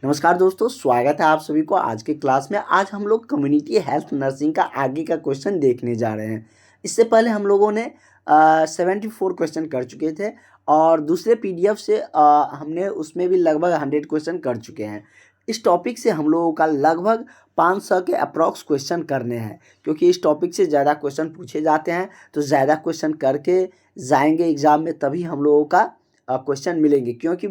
नमस्कार दोस्तों, स्वागत है आप सभी को आज के क्लास में। आज हम लोग कम्युनिटी हेल्थ नर्सिंग का आगे का क्वेश्चन देखने जा रहे हैं। इससे पहले हम लोगों ने 74 क्वेश्चन कर चुके थे और दूसरे पीडीएफ से हमने उसमें भी लगभग 100 क्वेश्चन कर चुके हैं। इस टॉपिक से हम लोगों का लगभग 500 के अप्रॉक्स क्वेश्चन करने हैं, क्योंकि इस टॉपिक से ज़्यादा क्वेश्चन पूछे जाते हैं। तो ज़्यादा क्वेश्चन करके जाएंगे एग्ज़ाम में, तभी हम लोगों का क्वेश्चन मिलेंगे, क्योंकि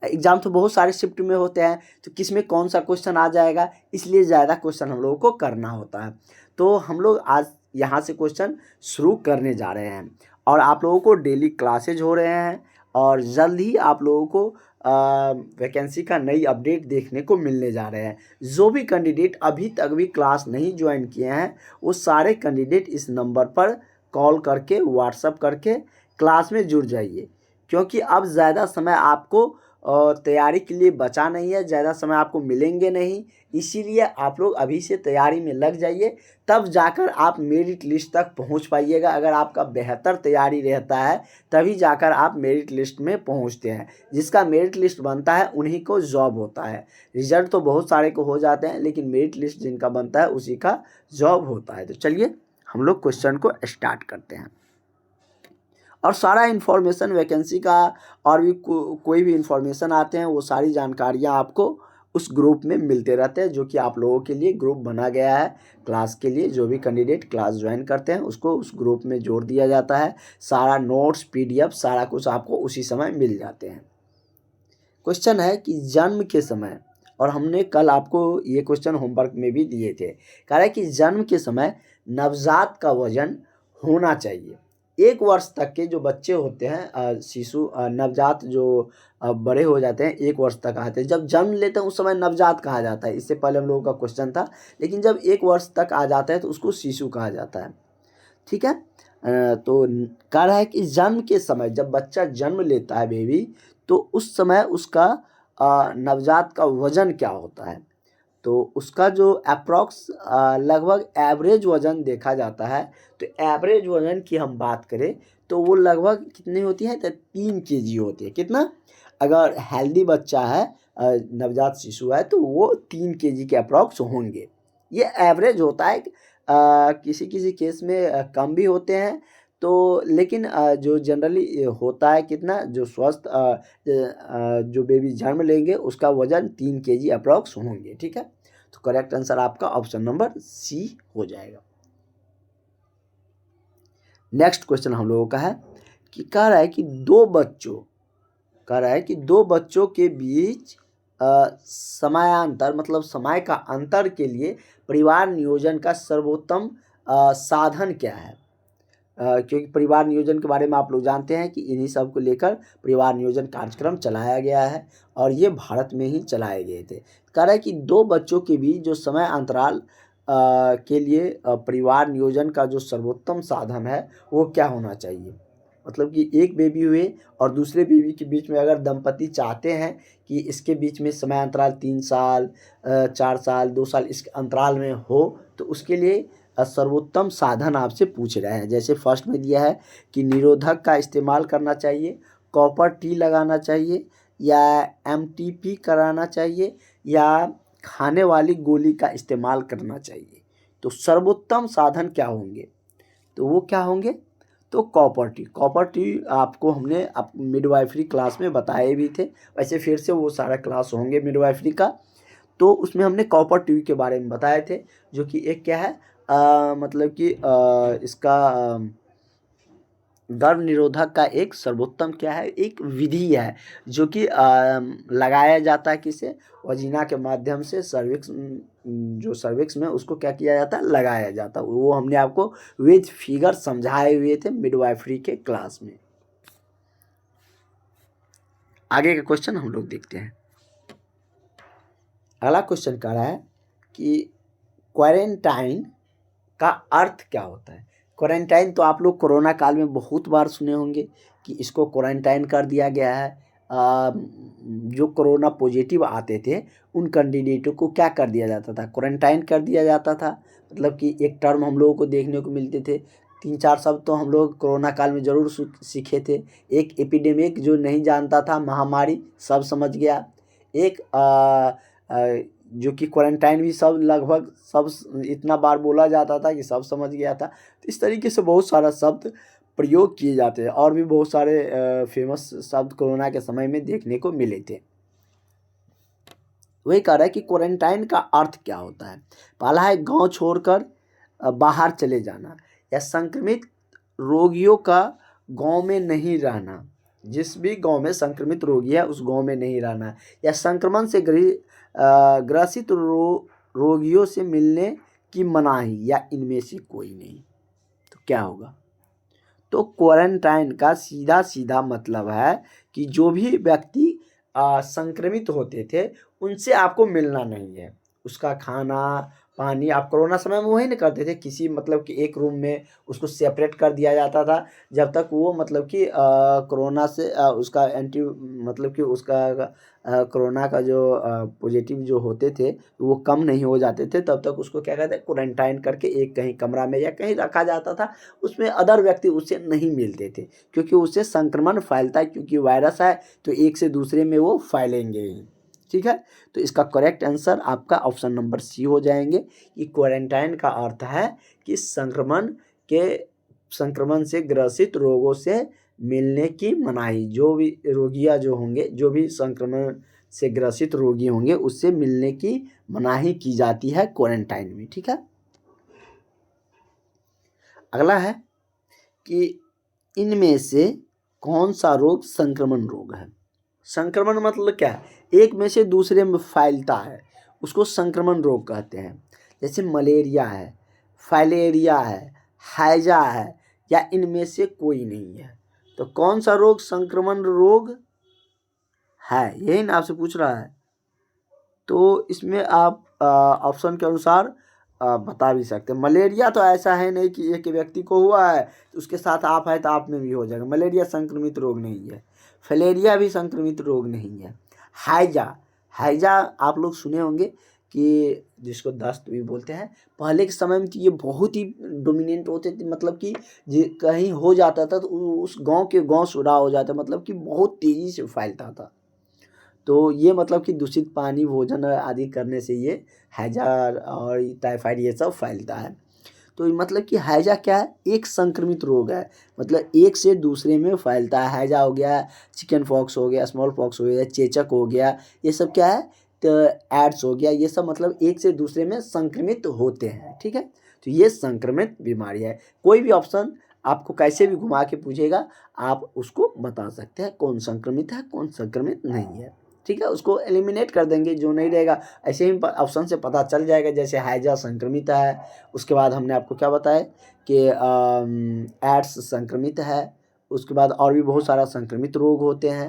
एग्ज़ाम तो बहुत सारे शिफ्ट में होते हैं, तो किस में कौन सा क्वेश्चन आ जाएगा, इसलिए ज़्यादा क्वेश्चन हम लोगों को करना होता है। तो हम लोग आज यहाँ से क्वेश्चन शुरू करने जा रहे हैं और आप लोगों को डेली क्लासेज हो रहे हैं और जल्द ही आप लोगों को वैकेंसी का नई अपडेट देखने को मिलने जा रहे हैं। जो भी कैंडिडेट अभी तक भी क्लास नहीं ज्वाइन किए हैं, वो सारे कैंडिडेट इस नंबर पर कॉल करके व्हाट्सअप करके क्लास में जुड़ जाइए, क्योंकि अब ज़्यादा समय आपको तैयारी के लिए बचा नहीं है, ज़्यादा समय आपको मिलेंगे नहीं। इसीलिए आप लोग अभी से तैयारी में लग जाइए, तब जाकर आप मेरिट लिस्ट तक पहुंच पाइएगा। अगर आपका बेहतर तैयारी रहता है तभी जाकर आप मेरिट लिस्ट में पहुंचते हैं। जिसका मेरिट लिस्ट बनता है उन्हीं को जॉब होता है। रिजल्ट तो बहुत सारे को हो जाते हैं, लेकिन मेरिट लिस्ट जिनका बनता है उसी का जॉब होता है। तो चलिए हम लोग क्वेश्चन को स्टार्ट करते हैं। और सारा इन्फॉर्मेशन वैकेंसी का और भी कोई भी इन्फॉर्मेशन आते हैं, वो सारी जानकारियाँ आपको उस ग्रुप में मिलते रहते हैं, जो कि आप लोगों के लिए ग्रुप बना गया है क्लास के लिए। जो भी कैंडिडेट क्लास ज्वाइन करते हैं उसको उस ग्रुप में जोड़ दिया जाता है। सारा नोट्स पीडीएफ सारा कुछ आपको उसी समय मिल जाते हैं। क्वेश्चन है कि जन्म के समय, और हमने कल आपको ये क्वेश्चन होमवर्क में भी दिए थे, कह रहा है कि जन्म के समय नवजात का वजन होना चाहिए। 1 वर्ष तक के जो बच्चे होते हैं, शिशु नवजात जो बड़े हो जाते हैं 1 वर्ष तक आते हैं, जब जन्म लेते हैं उस समय नवजात कहा जाता है। इससे पहले हम लोगों का क्वेश्चन था, लेकिन जब 1 वर्ष तक आ जाता है तो उसको शिशु कहा जाता है। ठीक है। तो कह रहा है कि जन्म के समय, जब बच्चा जन्म लेता है बेबी, तो उस समय उसका नवजात का वजन क्या होता है। तो उसका जो अप्रॉक्स लगभग एवरेज वज़न देखा जाता है। तो एवरेज वज़न की हम बात करें तो वो लगभग कितनी होती है, तो 3 केजी होती है। कितना? अगर हेल्दी बच्चा है, नवजात शिशु है, तो वो 3 केजी के अप्रॉक्स होंगे। ये एवरेज होता है। किसी किसी केस में कम भी होते हैं। तो लेकिन जो जनरली होता है कितना, जो स्वस्थ जो बेबी जन्म लेंगे उसका वज़न 3 केजी अप्रॉक्स होंगे। ठीक है। तो करेक्ट आंसर आपका ऑप्शन नंबर सी हो जाएगा। नेक्स्ट क्वेश्चन हम लोगों का है कि कह रहा है कि दो बच्चों के बीच समयांतर, मतलब समय का अंतर के लिए परिवार नियोजन का सर्वोत्तम साधन क्या है। क्योंकि परिवार नियोजन के बारे में आप लोग जानते हैं कि इन्हीं सब को लेकर परिवार नियोजन कार्यक्रम चलाया गया है और ये भारत में ही चलाए गए थे। कह रहा है कि 2 बच्चों के बीच जो समय अंतराल के लिए परिवार नियोजन का जो सर्वोत्तम साधन है वो क्या होना चाहिए। मतलब कि एक बेबी हुए और दूसरे बेबी के बीच में अगर दंपति चाहते हैं कि इसके बीच में समय अंतराल 3 साल 4 साल 2 साल इस अंतराल में हो, तो उसके लिए सर्वोत्तम साधन आपसे पूछ रहे हैं। जैसे फर्स्ट में दिया है कि निरोधक का इस्तेमाल करना चाहिए, कॉपर टी लगाना चाहिए, या एमटीपी कराना चाहिए, या खाने वाली गोली का इस्तेमाल करना चाहिए। तो सर्वोत्तम साधन क्या होंगे, तो वो क्या होंगे, तो कॉपर टी आपको हमने मिडवाइफरी क्लास में बताए भी थे। वैसे फिर से वो सारा क्लास होंगे मिडवाइफरी का, तो उसमें हमने कॉपर टी के बारे में बताए थे, जो कि एक क्या है, मतलब कि इसका गर्भ निरोधक का एक सर्वोत्तम क्या है, एक विधि है, जो कि लगाया जाता है किसे, वजीना के माध्यम से सर्विक्स, जो सर्विक्स में उसको क्या किया जाता है, लगाया जाता है। वो हमने आपको विद फिगर समझाए हुए थे मिडवाइफरी के क्लास में। आगे का क्वेश्चन हम लोग देखते हैं। अगला क्वेश्चन कह रहा है कि क्वारंटाइन का अर्थ क्या होता है। क्वारंटाइन तो आप लोग कोरोना काल में बहुत बार सुने होंगे कि इसको क्वारंटाइन कर दिया गया है। जो कोरोना पॉजिटिव आते थे उन कैंडिडेटों को क्या कर दिया जाता था, क्वारंटाइन कर दिया जाता था। मतलब कि एक टर्म हम लोगों को देखने को मिलते थे, 3-4 शब्द तो हम लोग कोरोना काल में ज़रूर सीखे थे। एक एपिडेमिक, जो नहीं जानता था, महामारी सब समझ गया। एक जो कि क्वारंटाइन भी सब लगभग सब इतना बार बोला जाता था कि सब समझ गया था। तो इस तरीके से बहुत सारा शब्द प्रयोग किए जाते हैं और भी बहुत सारे फेमस शब्द कोरोना के समय में देखने को मिले थे। वही कह रहा है कि क्वारंटाइन का अर्थ क्या होता है। पहला है गांव छोड़कर बाहर चले जाना, या संक्रमित रोगियों का गांव में नहीं रहना, जिस भी गांव में संक्रमित रोगी है उस गांव में नहीं रहना, या संक्रमण से ग्रसित रोगियों से मिलने की मनाही, या इनमें से कोई नहीं। तो क्या होगा? तो क्वारंटाइन का सीधा सीधा मतलब है कि जो भी व्यक्ति संक्रमित होते थे उनसे आपको मिलना नहीं है। उसका खाना पानी आप कोरोना समय में वही ना करते थे, किसी मतलब कि एक रूम में उसको सेपरेट कर दिया जाता था जब तक वो मतलब कि कोरोना से उसका एंटी मतलब कि उसका कोरोना का जो पॉजिटिव जो होते थे वो कम नहीं हो जाते थे, तब तक उसको क्या कहते हैं क्वारंटाइन करके एक कहीं कमरा में या कहीं रखा जाता था। उसमें अदर व्यक्ति उससे नहीं मिलते थे क्योंकि उससे संक्रमण फैलता है, क्योंकि वायरस है तो एक से दूसरे में वो फैलेंगे ही। ठीक है, तो इसका करेक्ट आंसर आपका ऑप्शन नंबर सी हो जाएंगे कि क्वारंटाइन का अर्थ है कि संक्रमण से ग्रसित रोगों से मिलने की मनाही। जो भी रोगियां जो होंगे, जो भी संक्रमण से ग्रसित रोगी होंगे उससे मिलने की मनाही की जाती है क्वारंटाइन में। ठीक है, अगला है कि इनमें से कौन सा रोग संक्रमण रोग है। संक्रमण मतलब क्या है? एक में से दूसरे में फैलता है, उसको संक्रमण रोग कहते हैं। जैसे मलेरिया है, फाइलेरिया है, हैजा है, या इनमें से कोई नहीं है। तो कौन सा रोग संक्रमण रोग है, यही ना आपसे पूछ रहा है। तो इसमें आप ऑप्शन के अनुसार बता भी सकते हैं। मलेरिया तो ऐसा है नहीं कि एक व्यक्ति को हुआ है तो उसके साथ आप है तो आप में भी हो जाएगा, मलेरिया संक्रमित रोग नहीं है। फैलेरिया भी संक्रमित रोग नहीं है। हैजा आप लोग सुने होंगे कि जिसको दस्त भी बोलते हैं। पहले के समय में तो ये बहुत ही डोमिनेंट होते थे, मतलब कि कहीं हो जाता था तो उस गांव के गांव सुरा हो जाता, मतलब कि बहुत तेज़ी से फैलता था। तो ये मतलब कि दूषित पानी भोजन आदि करने से ये हैजा और टाइफाइड ये सब फैलता है। तो मतलब कि हैजा क्या है? एक संक्रमित रोग है, मतलब एक से दूसरे में फैलता है। हैजा हो गया, चिकन पॉक्स हो गया, स्मॉल पॉक्स हो गया, चेचक हो गया, ये सब क्या है? तो एड्स हो गया, ये सब मतलब एक से दूसरे में संक्रमित होते हैं। ठीक है, तो ये संक्रमित बीमारी है। कोई भी ऑप्शन आपको कैसे भी घुमा के पूछेगा आप उसको बता सकते हैं कौन संक्रमित है कौन संक्रमित नहीं है। ठीक है, उसको एलिमिनेट कर देंगे, जो नहीं रहेगा ऐसे ही ऑप्शन से पता चल जाएगा। जैसे हैजा संक्रमित है, उसके बाद हमने आपको क्या बताया कि एड्स संक्रमित है, उसके बाद और भी बहुत सारा संक्रमित रोग होते हैं।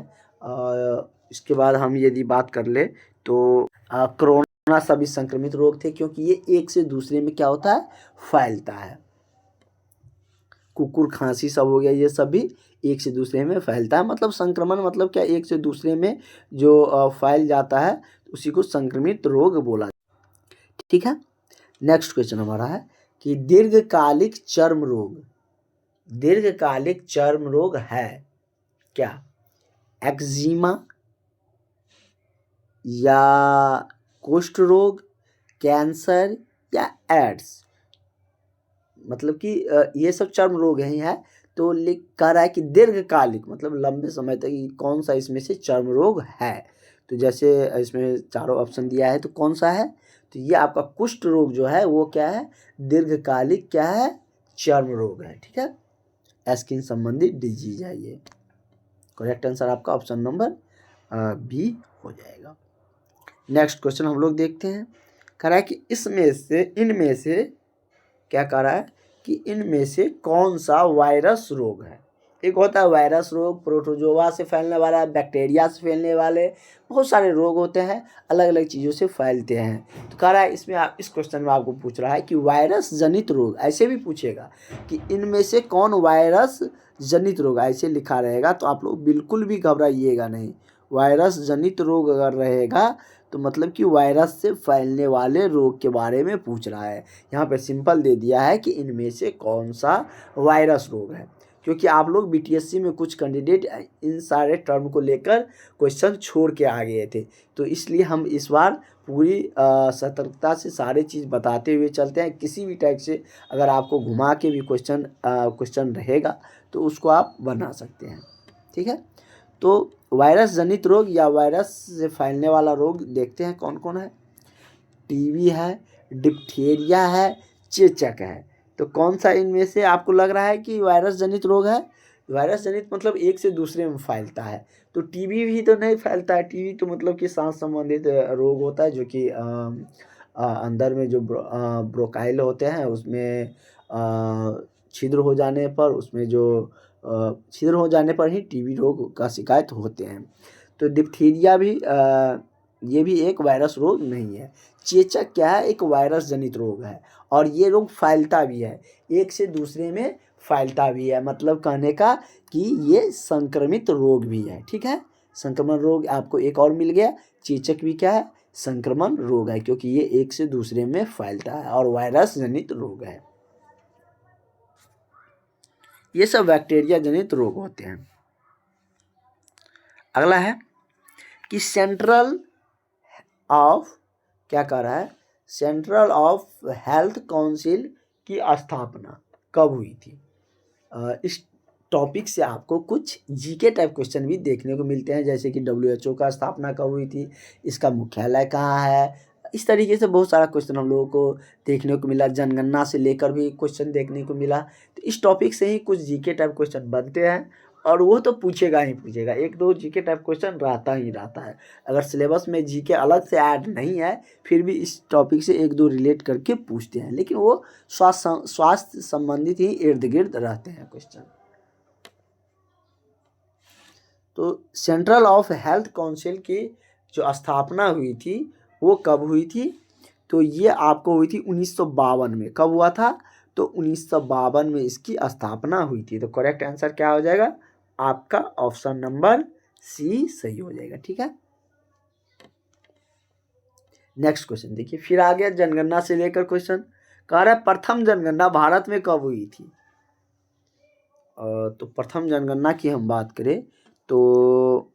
इसके बाद हम यदि बात कर ले तो कोरोना सभी संक्रमित रोग थे, क्योंकि ये एक से दूसरे में क्या होता है? फैलता है। कुकुर खांसी सब हो गया, ये सब भी एक से दूसरे में फैलता है। मतलब संक्रमण मतलब क्या? एक से दूसरे में जो फैल जाता है उसी को संक्रमित रोग बोला। ठीक है, नेक्स्ट क्वेश्चन हमारा है कि दीर्घकालिक चर्म रोग है क्या? एक्जिमा, या कुष्ठ रोग, कैंसर, या एड्स। मतलब कि ये सब चर्म रोग हैं। तो लिख कह रहा है कि दीर्घकालिक मतलब लंबे समय तक कौन सा इसमें से चर्म रोग है। तो जैसे इसमें चारों ऑप्शन दिया है तो कौन सा है? तो ये आपका कुष्ठ रोग जो है वो क्या है? दीर्घकालिक क्या है? चर्म रोग है। ठीक है, स्किन संबंधी डिजीज है ये। करेक्ट आंसर आपका ऑप्शन नंबर बी हो जाएगा। नेक्स्ट क्वेश्चन हम लोग देखते हैं। कह रहा है कि इनमें से क्या कह रहा है कि इनमें से कौन सा वायरस रोग है। एक होता है वायरस रोग, प्रोटोजोआ से फैलने वाला, बैक्टीरिया से फैलने वाले, बहुत सारे रोग होते हैं, अलग अलग चीज़ों से फैलते हैं। तो कह रहा है इसमें इस क्वेश्चन में आपको पूछ रहा है कि वायरस जनित रोग, ऐसे भी पूछेगा कि इनमें से कौन वायरस जनित रोग, ऐसे लिखा रहेगा तो आप लोग बिल्कुल भी घबराइएगा नहीं। वायरस जनित रोग अगर रहेगा तो मतलब कि वायरस से फैलने वाले रोग के बारे में पूछ रहा है। यहाँ पे सिंपल दे दिया है कि इनमें से कौन सा वायरस रोग है। क्योंकि आप लोग बीटीएससी में कुछ कैंडिडेट इन सारे टर्म को लेकर क्वेश्चन छोड़ के आ गए थे, तो इसलिए हम इस बार पूरी सतर्कता से सारे चीज़ बताते हुए चलते हैं। किसी भी टाइप से अगर आपको घुमा के भी क्वेश्चन रहेगा तो उसको आप बना सकते हैं, ठीक है। तो वायरस जनित रोग या वायरस से फैलने वाला रोग देखते हैं कौन कौन है। टीबी है, डिप्थीरिया है, चेचक है। तो कौन सा इनमें से आपको लग रहा है कि वायरस जनित रोग है? वायरस जनित मतलब एक से दूसरे में फैलता है, तो टीबी भी तो नहीं फैलता है। टीबी तो मतलब कि सांस संबंधित रोग होता है, जो कि अंदर में जो ब्रोंकाइल होते हैं उसमें छिद्र हो जाने पर, उसमें जो छिद्र हो जाने पर ही टीबी रोग का शिकायत होते हैं। तो डिप्थीरिया भी ये भी एक वायरस रोग नहीं है। चेचक क्या है? एक वायरस जनित रोग है और ये रोग फैलता भी है, एक से दूसरे में फैलता भी है। मतलब कहने का कि ये संक्रमित रोग भी है, ठीक है। संक्रमण रोग आपको एक और मिल गया। चेचक भी क्या है? संक्रमण रोग है, क्योंकि ये एक से दूसरे में फैलता है और वायरस जनित रोग है। ये सब बैक्टीरिया जनित रोग होते हैं। अगला है कि सेंट्रल ऑफ क्या कह रहा है? सेंट्रल ऑफ हेल्थ काउंसिल की स्थापना कब हुई थी? इस टॉपिक से आपको कुछ जीके टाइप क्वेश्चन भी देखने को मिलते हैं, जैसे कि WHO का स्थापना कब हुई थी, इसका मुख्यालय कहाँ है। इस तरीके से बहुत सारा क्वेश्चन हम लोगों को देखने को मिला। जनगणना से लेकर भी क्वेश्चन देखने को मिला। तो इस टॉपिक से ही कुछ जीके टाइप क्वेश्चन बनते हैं और वो तो पूछेगा ही पूछेगा। एक दो जीके टाइप क्वेश्चन रहता ही रहता है। अगर सिलेबस में जीके अलग से ऐड नहीं है फिर भी इस टॉपिक से एक दो रिलेट करके पूछते हैं, लेकिन वो स्वास्थ्य संबंधित ही इर्द गिर्द रहते हैं क्वेश्चन। तो सेंट्रल ऑफ हेल्थ काउंसिल की जो स्थापना हुई थी वो कब हुई थी? तो ये आपको हुई थी 1952 में। कब हुआ था? तो 1952 में इसकी स्थापना हुई थी। तो करेक्ट आंसर क्या हो जाएगा? आपका ऑप्शन नंबर सी सही हो जाएगा, ठीक है। नेक्स्ट क्वेश्चन देखिए, फिर आ गया जनगणना से लेकर क्वेश्चन। कह रहा है प्रथम जनगणना भारत में कब हुई थी? तो प्रथम जनगणना की हम बात करें तो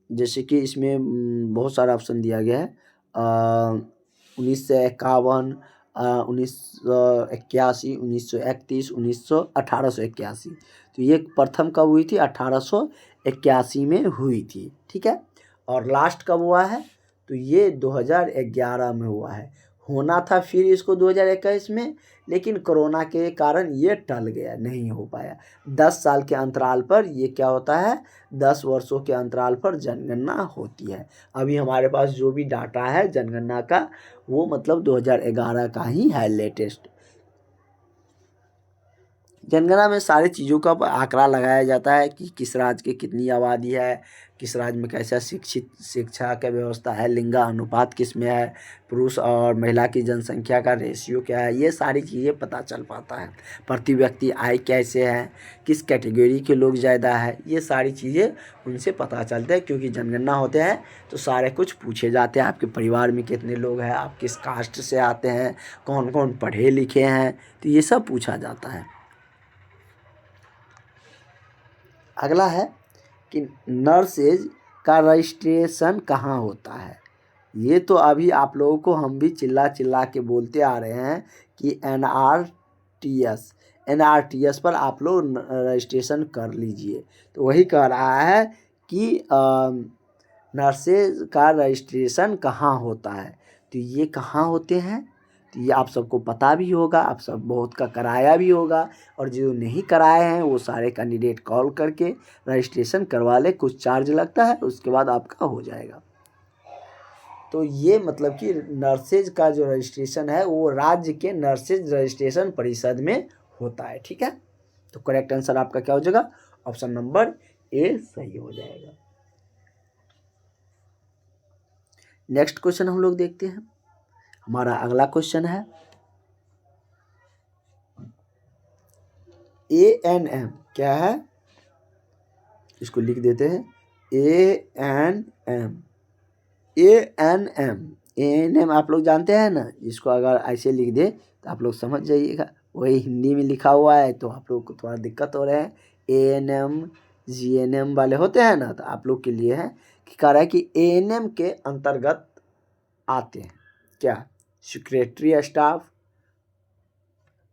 जैसे कि इसमें बहुत सारा ऑप्शन दिया गया है। 1951, 1981, 1931, 1881। तो ये प्रथम कब हुई थी? 1881 में हुई थी, ठीक है। और लास्ट कब हुआ है? तो ये 2011 में हुआ है। होना था फिर इसको 2021 में, लेकिन कोरोना के कारण ये टल गया, नहीं हो पाया। 10 साल के अंतराल पर ये क्या होता है? 10 वर्षों के अंतराल पर जनगणना होती है। अभी हमारे पास जो भी डाटा है जनगणना का वो मतलब 2011 का ही है लेटेस्ट। जनगणना में सारी चीज़ों का आंकड़ा लगाया जाता है कि किस राज्य की कितनी आबादी है, किस राज्य में कैसा शिक्षा का व्यवस्था है, लिंगा अनुपात किस में है, पुरुष और महिला की जनसंख्या का रेशियो क्या है, ये सारी चीज़ें पता चल पाता है। प्रति व्यक्ति आय कैसे है, किस कैटेगरी के लोग ज़्यादा है, ये सारी चीज़ें उनसे पता चलता है। क्योंकि जनगणना होते हैं तो सारे कुछ पूछे जाते हैं। आपके परिवार में कितने लोग हैं, आप किस कास्ट से आते हैं, कौन कौन पढ़े लिखे हैं, तो ये सब पूछा जाता है। अगला है कि नर्सेज का रजिस्ट्रेशन कहाँ होता है? ये तो अभी आप लोगों को हम भी चिल्ला चिल्ला के बोलते आ रहे हैं कि एनआरटीएस पर आप लोग रजिस्ट्रेशन कर लीजिए। तो वही कह रहा है कि नर्सेज का रजिस्ट्रेशन कहाँ होता है? तो ये कहाँ होते हैं? तो ये आप सबको पता भी होगा, आप सब बहुत का कराया भी होगा, और जो नहीं कराए हैं वो सारे कैंडिडेट कॉल करके रजिस्ट्रेशन करवा ले। कुछ चार्ज लगता है, उसके बाद आपका हो जाएगा। तो ये मतलब कि नर्सेज का जो रजिस्ट्रेशन है वो राज्य के नर्सेज रजिस्ट्रेशन परिषद में होता है, ठीक है। तो करेक्ट आंसर आपका क्या हो जाएगा? ऑप्शन नंबर ए सही हो जाएगा। नेक्स्ट क्वेश्चन हम लोग देखते हैं। हमारा अगला क्वेश्चन है ANM क्या है? इसको लिख देते हैं ANM। ANM आप लोग जानते हैं ना, इसको अगर ऐसे लिख दे तो आप लोग समझ जाइएगा, वही हिंदी में लिखा हुआ है, तो आप लोग को थोड़ा दिक्कत हो रहा है। ANM GNM वाले होते हैं ना, तो आप लोग के लिए है कि कह रहा है कि ANM के अंतर्गत आते हैं क्या, सेक्रेटरी स्टाफ,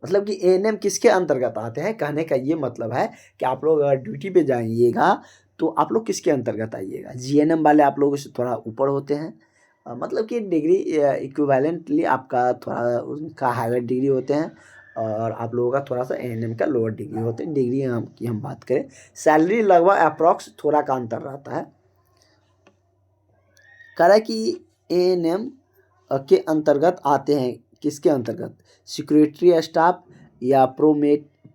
मतलब कि ANM किसके अंतर्गत आते हैं, कहने का ये मतलब है कि आप लोग अगर ड्यूटी पे जाइएगा तो आप लोग किसके अंतर्गत आइएगा। GNM वाले आप लोगों से थोड़ा ऊपर होते हैं, मतलब कि डिग्री इक्विवेलेंटली आपका थोड़ा उनका हायर डिग्री होते हैं, और आप लोगों का थोड़ा सा ANM का लोअर डिग्री होते हैं। डिग्री की हम बात करें, सैलरी लगभग अप्रॉक्स थोड़ा का अंतर रहता है। कह रहा है कि ANM के अंतर्गत आते हैं, किसके अंतर्गत, सिक्योरिटी स्टाफ या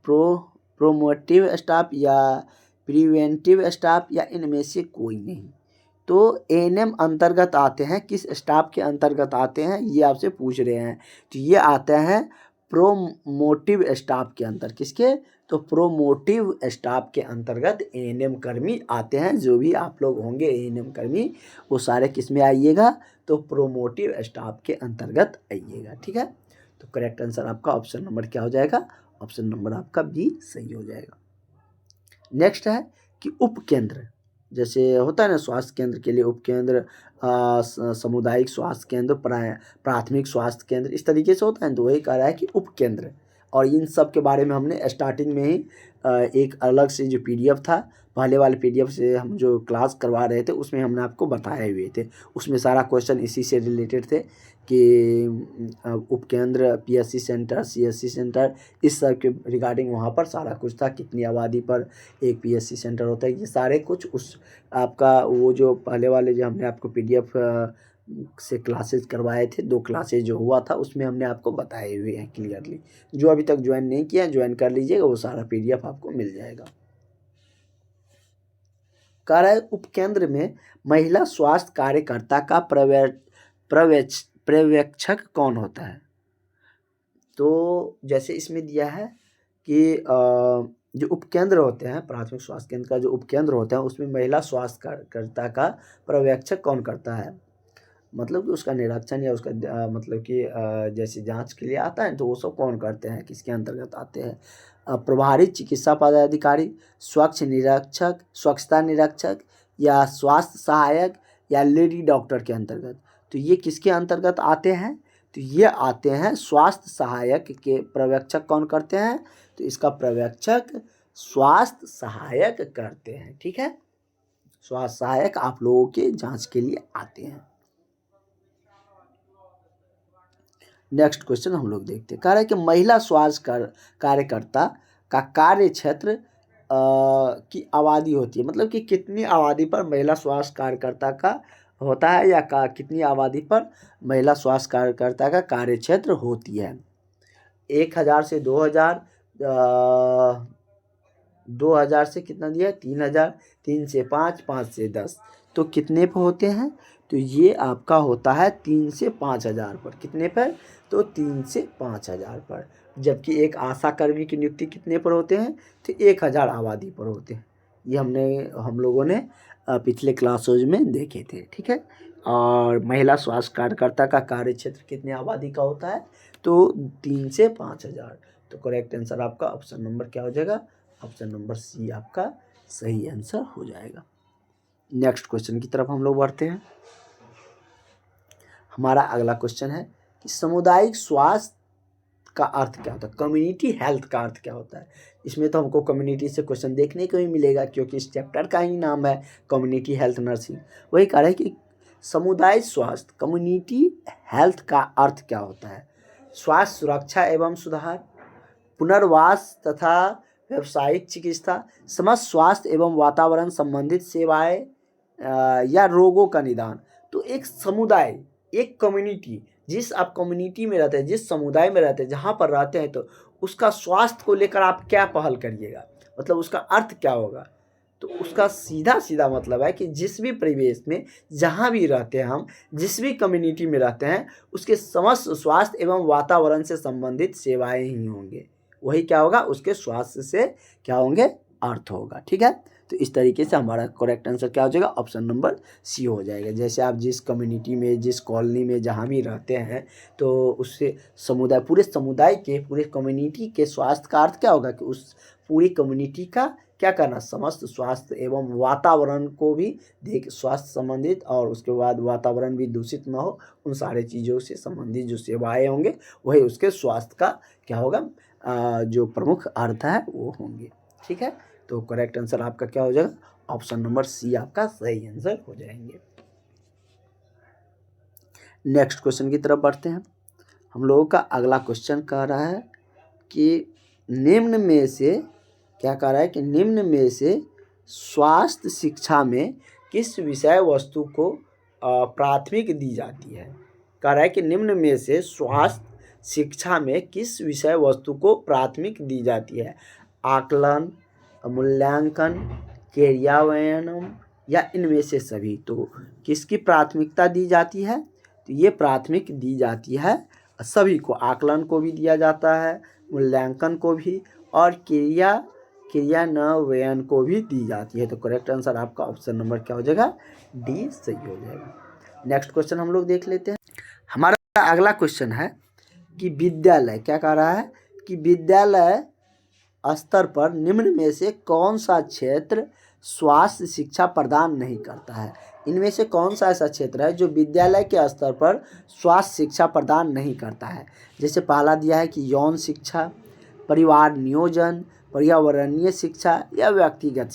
प्रोमोटिव स्टाफ या प्रिवेंटिव स्टाफ या इनमें से कोई नहीं। तो ANM अंतर्गत आते हैं, किस स्टाफ के अंतर्गत आते हैं ये आपसे पूछ रहे हैं, तो ये आते हैं प्रोमोटिव स्टाफ के अंतर, किसके, तो प्रोमोटिव स्टाफ के अंतर्गत ANM कर्मी आते हैं। जो भी आप लोग होंगे ANM कर्मी, वो सारे किस में आइएगा, तो प्रोमोटिव स्टाफ के अंतर्गत आइएगा। ठीक है, तो करेक्ट आंसर आपका ऑप्शन नंबर क्या हो जाएगा, ऑप्शन नंबर आपका बी सही हो जाएगा। नेक्स्ट है कि उपकेंद्र, जैसे होता है ना स्वास्थ्य केंद्र के लिए उपकेंद्र, सामुदायिक स्वास्थ्य केंद्र, प्राथमिक स्वास्थ्य केंद्र, इस तरीके से होता है। तो वही कह रहा है कि उपकेंद्र, और इन सब के बारे में हमने स्टार्टिंग में ही एक अलग से जो PDF था, पहले वाले PDF से हम जो क्लास करवा रहे थे उसमें हमने आपको बताए हुए थे, उसमें सारा क्वेश्चन इसी से रिलेटेड थे कि उपकेंद्र, PSC सेंटर, CSC सेंटर, इस सब के रिगार्डिंग वहाँ पर सारा कुछ था, कितनी आबादी पर एक PSC सेंटर होता है, ये सारे कुछ उस आपका वो जो पहले वाले जो हमने आपको PDF से क्लासेस करवाए थे, 2 क्लासेस जो हुआ था उसमें हमने आपको बताए हुए हैं क्लियरली। जो अभी तक ज्वाइन नहीं किया ज्वाइन कर लीजिएगा, वो सारा PDF आपको मिल जाएगा। कह रहा है उपकेंद्र में महिला स्वास्थ्य कार्यकर्ता का पर्यवेक्षक कौन होता है। तो जैसे इसमें दिया है कि जो उपकेंद्र होते हैं, प्राथमिक स्वास्थ्य केंद्र का जो उपकेंद्र होता है उसमें महिला स्वास्थ्य कार्यकर्ता का पर्यवेक्षक कौन करता है, मतलब कि उसका निरीक्षण या उसका मतलब कि जैसे जांच के लिए आता है तो वो सब कौन करते हैं, किसके अंतर्गत आते हैं, प्रभारी चिकित्सा पदाधिकारी, स्वच्छ निरीक्षक, स्वच्छता निरीक्षक, या स्वास्थ्य सहायक, या लेडी डॉक्टर के अंतर्गत। तो ये किसके अंतर्गत आते हैं, तो ये आते हैं स्वास्थ्य सहायक के। पर्यवेक्षक कौन करते हैं, तो इसका पर्यवेक्षक स्वास्थ्य सहायक करते हैं। ठीक है, स्वास्थ्य सहायक आप लोगों के जांच के लिए आते हैं। नेक्स्ट क्वेश्चन हम लोग देखते हैं। कह रहा है कि महिला स्वास्थ्य कार्यकर्ता का कार्य क्षेत्र की आबादी होती है, मतलब कि कितनी आबादी पर महिला स्वास्थ्य कार्यकर्ता का होता है, या कितनी आबादी पर महिला स्वास्थ्य कार्यकर्ता का कार्य क्षेत्र होती है। 1000 से 2000, 2000 से कितना दिया है 3000, 3 से 5, 5 से 10, तो कितने पर होते हैं, तो ये आपका होता है 3 से 5000 पर। कितने पर, तो 3 से 5000 पर। जबकि एक आशा कर्मी की नियुक्ति कितने पर होते हैं, तो 1000 आबादी पर होते हैं। ये हम लोगों ने पिछले क्लासेज में देखे थे। ठीक है, और महिला स्वास्थ्य कार्यकर्ता का कार्य क्षेत्र कितने आबादी का होता है, तो 3 से 5000। तो करेक्ट आंसर आपका ऑप्शन नंबर क्या हो जाएगा, ऑप्शन नंबर सी आपका सही आंसर हो जाएगा। नेक्स्ट क्वेश्चन की तरफ हम लोग बढ़ते हैं। हमारा अगला क्वेश्चन है कि सामुदायिक स्वास्थ्य का अर्थ क्या होता है, कम्युनिटी हेल्थ का अर्थ क्या होता है। इसमें तो हमको कम्युनिटी से क्वेश्चन देखने को ही मिलेगा, क्योंकि इस चैप्टर का ही नाम है कम्युनिटी हेल्थ नर्सिंग। वही कह रहा है कि समुदाय स्वास्थ्य, कम्युनिटी हेल्थ का अर्थ क्या होता है, स्वास्थ्य सुरक्षा एवं सुधार, पुनर्वास तथा व्यावसायिक चिकित्सा, समस्त स्वास्थ्य एवं वातावरण संबंधित सेवाएं, या रोगों का निदान। तो एक समुदाय, एक कम्युनिटी, जिस आप कम्युनिटी में रहते हैं, जिस समुदाय में रहते हैं, जहाँ पर रहते हैं, तो उसका स्वास्थ्य को लेकर आप क्या पहल करिएगा, मतलब उसका अर्थ क्या होगा। तो उसका सीधा सीधा मतलब है कि जिस भी परिवेश में जहाँ भी रहते हैं हम, जिस भी कम्युनिटी में रहते हैं, उसके समस्त स्वास्थ्य एवं वातावरण से संबंधित सेवाएं ही होंगे। वही क्या होगा, उसके स्वास्थ्य से क्या होंगे, अर्थ होगा। ठीक है, तो इस तरीके से हमारा करेक्ट आंसर क्या हो जाएगा, ऑप्शन नंबर सी हो जाएगा। जैसे आप जिस कम्युनिटी में, जिस कॉलोनी में जहाँ भी रहते हैं, तो उससे समुदाय, पूरे समुदाय के, पूरे कम्युनिटी के स्वास्थ्य का अर्थ क्या होगा कि उस पूरी कम्युनिटी का क्या करना, समस्त स्वास्थ्य एवं वातावरण को भी देख, स्वास्थ्य संबंधित, और उसके बाद वातावरण भी दूषित ना हो, उन सारे चीज़ों से संबंधित जो सेवाएं होंगे वही उसके स्वास्थ्य का क्या होगा, जो प्रमुख अर्थ है वो होंगे। ठीक है, तो करेक्ट आंसर आपका क्या हो जाएगा, ऑप्शन नंबर सी आपका सही आंसर हो जाएंगे। नेक्स्ट क्वेश्चन की तरफ बढ़ते हैं। हम लोगों का अगला क्वेश्चन कह रहा है कि निम्न में से, क्या कह रहा है कि निम्न में से स्वास्थ्य शिक्षा में किस विषय वस्तु को प्राथमिक दी जाती है। कह रहा है कि निम्न में से स्वास्थ्य शिक्षा में किस विषय वस्तु को प्राथमिक दी जाती है, आकलन, मूल्यांकन, क्रियान्वयन या इनमें से सभी। तो किसकी प्राथमिकता दी जाती है, तो ये प्राथमिक दी जाती है सभी को, आकलन को भी दिया जाता है, मूल्यांकन को भी, और क्रियान्वयन को भी दी जाती है। तो करेक्ट आंसर आपका ऑप्शन नंबर क्या हो जाएगा, डी सही हो जाएगा। नेक्स्ट क्वेश्चन हम लोग देख लेते हैं। हमारा अगला क्वेश्चन है कि विद्यालय, क्या कह रहा है कि विद्यालय स्तर पर निम्न में से कौन सा क्षेत्र स्वास्थ्य शिक्षा प्रदान नहीं करता है। इनमें से कौन सा ऐसा क्षेत्र है जो विद्यालय के स्तर पर स्वास्थ्य शिक्षा प्रदान नहीं करता है। जैसे पहला दिया है कि यौन शिक्षा, परिवार नियोजन, पर्यावरणीय शिक्षा या व्यक्तिगत।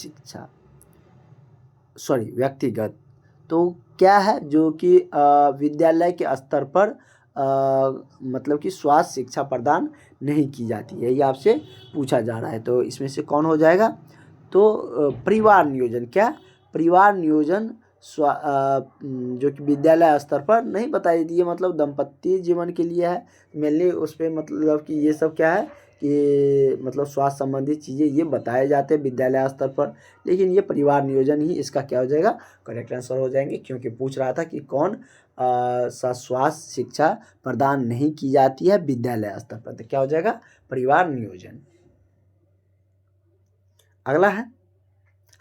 तो क्या है जो कि विद्यालय के स्तर पर मतलब कि स्वास्थ्य शिक्षा प्रदान नहीं की जाती है, ये आपसे पूछा जा रहा है। तो इसमें से कौन हो जाएगा, तो परिवार नियोजन। क्या, परिवार नियोजन जो कि विद्यालय स्तर पर नहीं बताई दी है, मतलब दाम्पत्य जीवन के लिए है मेनली, उस पर मतलब कि ये सब क्या है कि मतलब स्वास्थ्य संबंधित चीज़ें ये बताए जाते हैं विद्यालय स्तर पर, लेकिन ये परिवार नियोजन ही इसका क्या हो जाएगा, करेक्ट आंसर हो जाएंगे। क्योंकि पूछ रहा था कि कौन सा स्वास्थ्य शिक्षा प्रदान नहीं की जाती है विद्यालय स्तर पर, तो क्या हो जाएगा, परिवार नियोजन। अगला है,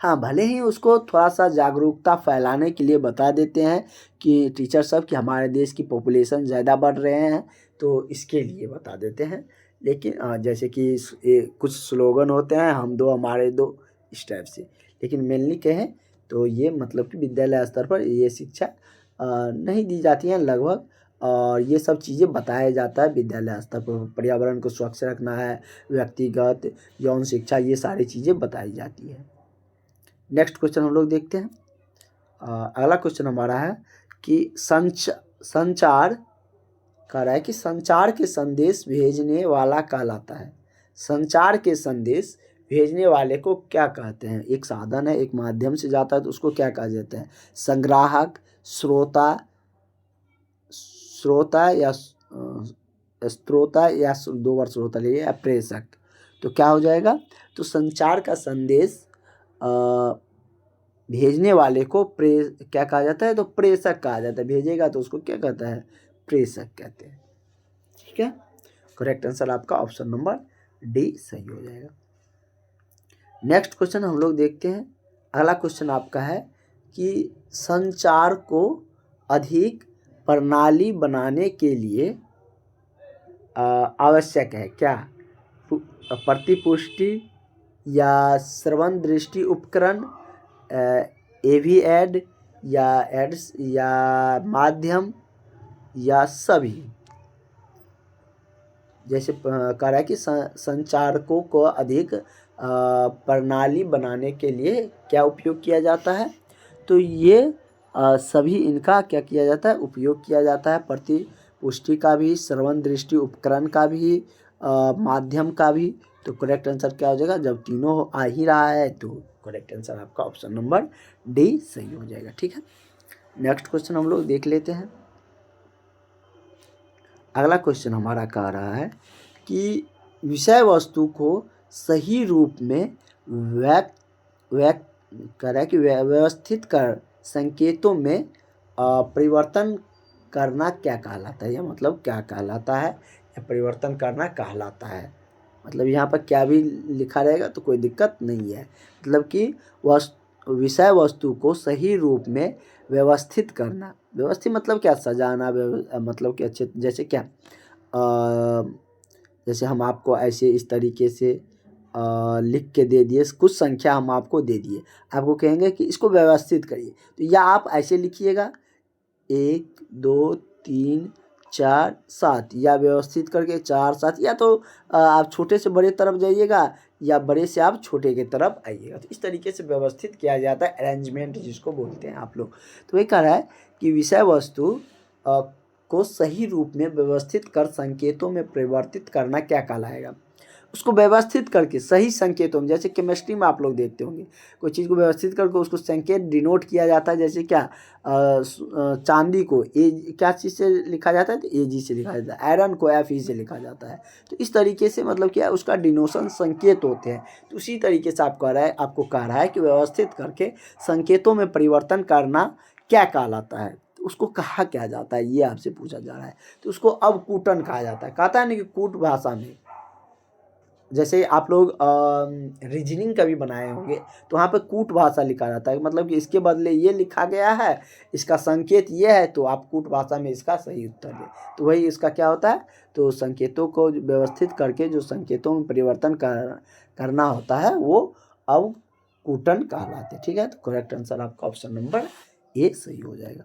हाँ, भले ही उसको थोड़ा सा जागरूकता फैलाने के लिए बता देते हैं कि टीचर सब कि हमारे देश की पॉपुलेशन ज़्यादा बढ़ रहे हैं, तो इसके लिए बता देते हैं। लेकिन जैसे कि कुछ स्लोगन होते हैं, हम दो हमारे दो, इस टाइप से। लेकिन मेनली कहें तो ये मतलब कि विद्यालय स्तर पर ये शिक्षा नहीं दी जाती है लगभग, और ये सब चीज़ें बताया जाता है विद्यालय स्तर पर। पर्यावरण को स्वच्छ रखना है, व्यक्तिगत, यौन शिक्षा, ये सारी चीज़ें बताई जाती है। नेक्स्ट क्वेश्चन हम लोग देखते हैं। अगला क्वेश्चन हमारा है कि संचार कह रहा है कि संचार के संदेश भेजने वाला कहलाता है। संचार के संदेश भेजने वाले को क्या कहते हैं। एक साधन है, एक माध्यम से जाता है, तो उसको क्या कहा जाता है, संग्राहक, श्रोता या दो बार श्रोता लिए, या प्रेषक। तो क्या हो जाएगा, तो संचार का संदेश भेजने वाले को क्या कहा जाता है, तो प्रेषक कहा जाता है। भेजेगा तो उसको क्या कहता है, प्रेषक कहते हैं। ठीक है, करेक्ट आंसर आपका ऑप्शन नंबर डी सही हो जाएगा। नेक्स्ट क्वेश्चन हम लोग देखते हैं। अगला क्वेश्चन आपका है कि संचार को अधिक प्रणाली बनाने के लिए आवश्यक है क्या, प्रतिपुष्टि या श्रवण दृष्टि उपकरण, एवी एड या एड्स या माध्यम या सभी। जैसे कह रहा है कि संचारकों को अधिक प्रणाली बनाने के लिए क्या उपयोग किया जाता है, तो ये सभी इनका क्या किया जाता है, उपयोग किया जाता है। प्रतिपुष्टि का भी, श्रवण दृष्टि उपकरण का भी, माध्यम का भी। तो करेक्ट आंसर क्या हो जाएगा, जब तीनों आ ही रहा है तो करेक्ट आंसर आपका ऑप्शन नंबर डी सही हो जाएगा। ठीक है, नेक्स्ट क्वेश्चन हम लोग देख लेते हैं। अगला क्वेश्चन हमारा कह रहा है कि विषय वस्तु को सही रूप में व्यवस्थित कर संकेतों में परिवर्तन करना क्या कहलाता है, या मतलब क्या कहलाता है, या परिवर्तन करना कहलाता है। मतलब यहाँ पर क्या भी लिखा रहेगा तो कोई दिक्कत नहीं है। मतलब कि विषय वस्तु को सही रूप में व्यवस्थित करना। व्यवस्थित मतलब क्या, सजाना, मतलब कि अच्छे, जैसे क्या जैसे हम आपको ऐसे इस तरीके से लिख के दे दिए, कुछ संख्या हम आपको दे दिए, आपको कहेंगे कि इसको व्यवस्थित करिए, तो या आप ऐसे लिखिएगा 1 2 3 4 7, या व्यवस्थित करके 4 7, या तो आप छोटे से बड़े तरफ जाइएगा या बड़े से आप छोटे के तरफ आइएगा। तो इस तरीके से व्यवस्थित किया जाता है, अरेंजमेंट जिसको बोलते हैं आप लोग। तो ये कह रहा है कि विषय वस्तु को सही रूप में व्यवस्थित कर संकेतों में परिवर्तित करना क्या कहलाएगा। उसको व्यवस्थित करके सही संकेतों में, जैसे केमिस्ट्री में आप लोग देखते होंगे, कोई चीज़ को व्यवस्थित करके उसको संकेत डिनोट किया जाता है। जैसे क्या चांदी को क्या चीज़ से लिखा जाता है, तो AG से लिखा जाता है, आयरन को FE से लिखा जाता है। तो इस तरीके से मतलब क्या उसका डिनोशन संकेत होते हैं। तो उसी तरीके से आपको कह रहा है कि व्यवस्थित करके संकेतों में परिवर्तन करना क्या कहलाता है, तो उसको कहा क्या जाता है, ये आपसे पूछा जा रहा है। तो उसको अवकूटन कहा जाता है। कहता है ना कि कूट भाषा में, जैसे आप लोग रीजनिंग का भी बनाए होंगे, तो वहाँ पे कूट भाषा लिखा जाता है, मतलब कि इसके बदले ये लिखा गया है, इसका संकेत ये है, तो आप कूट भाषा में इसका सही उत्तर दें। तो वही इसका क्या होता है, तो संकेतों को व्यवस्थित करके जो संकेतों में परिवर्तन करना होता है वो अवकूटन कहलाते हैं। ठीक है, तो करेक्ट आंसर आपका ऑप्शन नंबर A सही हो जाएगा।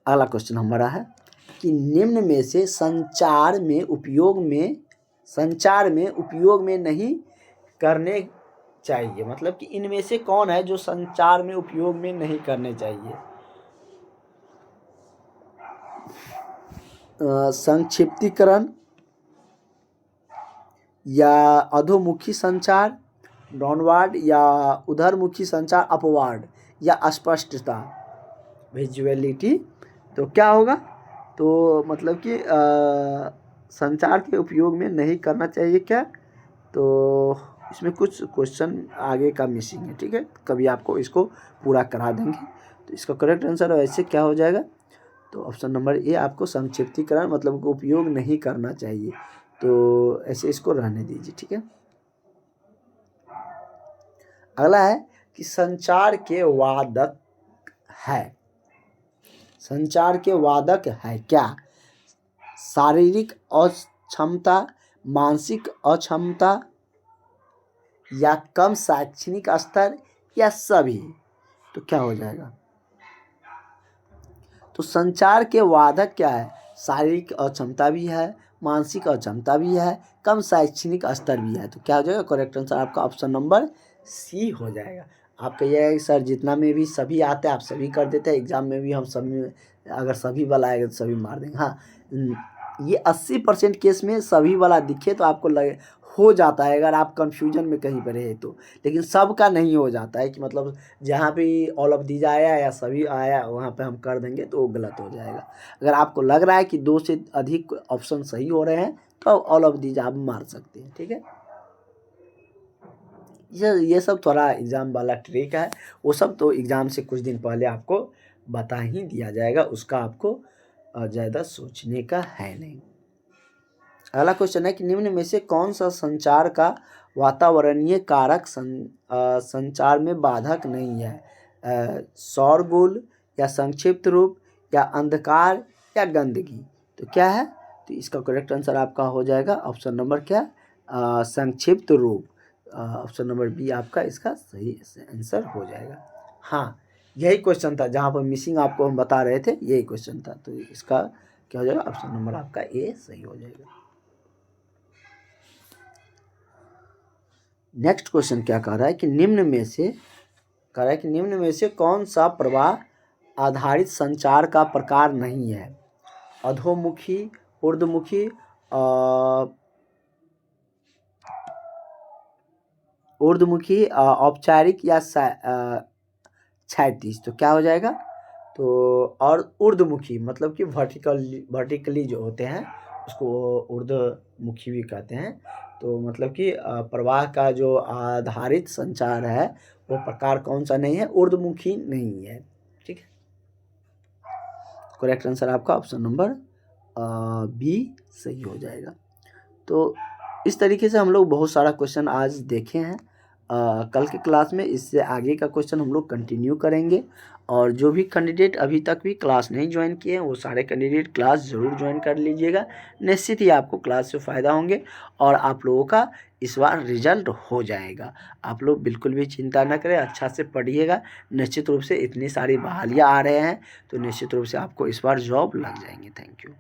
अगला क्वेश्चन हमारा है कि निम्न में से संचार में उपयोग में नहीं करने चाहिए, मतलब कि इनमें से कौन है जो संचार में उपयोग में नहीं करने चाहिए। संक्षिप्तीकरण, या अधोमुखी संचार डाउनवर्ड, या उधरमुखी संचार अपवर्ड, या अस्पष्टता विजुअलिटी। तो क्या होगा, तो मतलब कि संचार के उपयोग में नहीं करना चाहिए क्या, तो इसमें कुछ क्वेश्चन आगे का मिसिंग है। ठीक है, कभी आपको इसको पूरा करा देंगे। तो इसका करेक्ट आंसर ऐसे क्या हो जाएगा, तो ऑप्शन नंबर A आपको संक्षिप्तीकरण मतलब उपयोग नहीं करना चाहिए, तो ऐसे इसको रहने दीजिए। ठीक है, अगला है कि संचार के वादक है क्या, शारीरिक अक्षमता, मानसिक अक्षमता, या कम शैक्षणिक स्तर, या सभी। तो क्या हो जाएगा, तो संचार के वादक क्या है, शारीरिक अक्षमता भी है, मानसिक अक्षमता भी है, कम शैक्षणिक स्तर भी है। तो क्या हो जाएगा, करेक्ट आंसर आपका ऑप्शन नंबर C हो जाएगा। आप कहिएगा कि सर जितना में भी सभी आते हैं आप सभी कर देते हैं, एग्जाम में भी हम सभी, अगर सभी वाला आएगा तो सभी मार देंगे। हाँ, ये 80% केस में सभी वाला दिखे तो आपको लगे हो जाता है, अगर आप कंफ्यूजन में कहीं पर रहे तो, लेकिन सबका नहीं हो जाता है कि मतलब जहाँ पे ऑल ऑफ दीज आया या सभी आया वहाँ पे हम कर देंगे तो वो गलत हो जाएगा। अगर आपको लग रहा है कि 2 से अधिक ऑप्शन सही हो रहे हैं तो ऑल ऑफ दीज आप मार सकते हैं। ठीक है, ये सब थोड़ा एग्ज़ाम वाला ट्रिक है, वो सब तो एग्ज़ाम से कुछ दिन पहले आपको बता ही दिया जाएगा, उसका आपको ज़्यादा सोचने का है नहीं। अगला क्वेश्चन है कि निम्न में से कौन सा संचार का वातावरणीय कारक संचार में बाधक नहीं है, शोरगुल, या संक्षिप्त रूप, या अंधकार, या गंदगी। तो क्या है, तो इसका करेक्ट आंसर आपका हो जाएगा ऑप्शन नंबर क्या, संक्षिप्त रूप। ऑप्शन नंबर B आपका इसका सही आंसर हो जाएगा। हाँ, यही क्वेश्चन था जहाँ पर मिसिंग आपको हम बता रहे थे, यही क्वेश्चन था, तो इसका क्या हो जाएगा, ऑप्शन नंबर आपका A सही हो जाएगा। नेक्स्ट क्वेश्चन क्या कह रहा है कि निम्न में से कौन सा प्रवाह आधारित संचार का प्रकार नहीं है, अधोमुखी, ऊर्ध्वमुखी, औपचारिक, या क्षैतिज। तो क्या हो जाएगा, तो और ऊर्ध्वमुखी मतलब कि वर्टिकली जो होते हैं उसको ऊर्ध्वमुखी भी कहते हैं। तो मतलब कि प्रवाह का जो आधारित संचार है वो प्रकार कौन सा नहीं है, ऊर्ध्वमुखी नहीं है। ठीक है, करेक्ट आंसर आपका ऑप्शन नंबर B सही हो जाएगा। तो इस तरीके से हम लोग बहुत सारा क्वेश्चन आज देखे हैं। कल के क्लास में इससे आगे का क्वेश्चन हम लोग कंटिन्यू करेंगे। और जो भी कैंडिडेट अभी तक भी क्लास नहीं ज्वाइन किए हैं वो सारे कैंडिडेट क्लास ज़रूर ज्वाइन कर लीजिएगा। निश्चित ही आपको क्लास से फ़ायदा होंगे और आप लोगों का इस बार रिजल्ट हो जाएगा। आप लोग बिल्कुल भी चिंता ना करें, अच्छा से पढ़िएगा। निश्चित रूप से इतनी सारी बहालियाँ आ रहे हैं तो निश्चित रूप से आपको इस बार जॉब लग जाएंगे। Thank you.